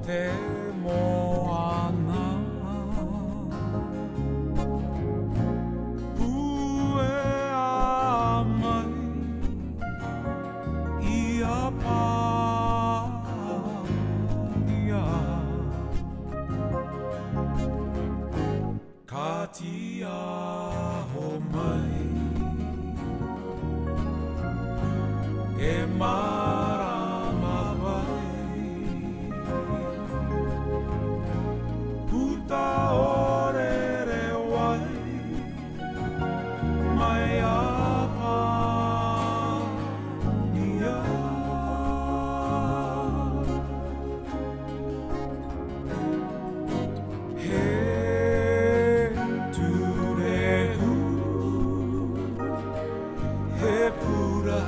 te moana Pue a mai ia pānia Ka tia ho mai E marama vai Puta orere wai Mai a pānia He turehu He pura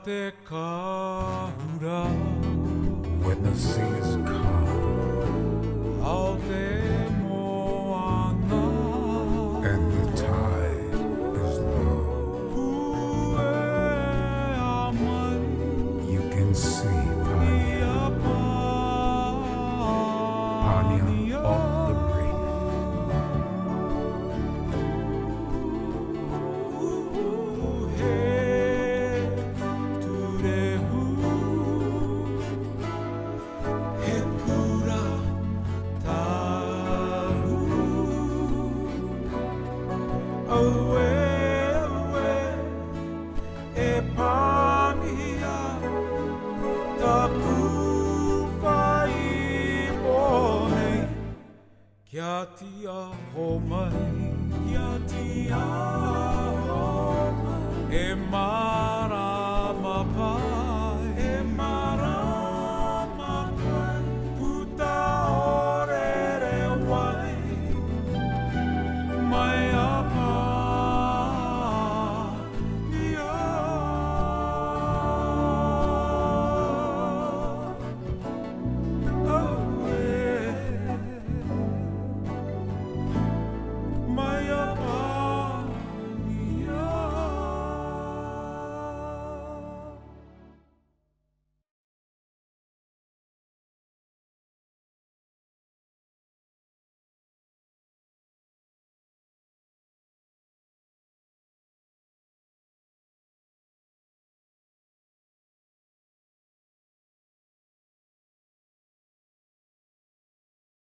Te kahura When the sea is calm Ao te moana and the tide is low, Pue a mai you can see Pania ia pānia off the reef. Kia tia ho mai, kia tia ho mai, e mai.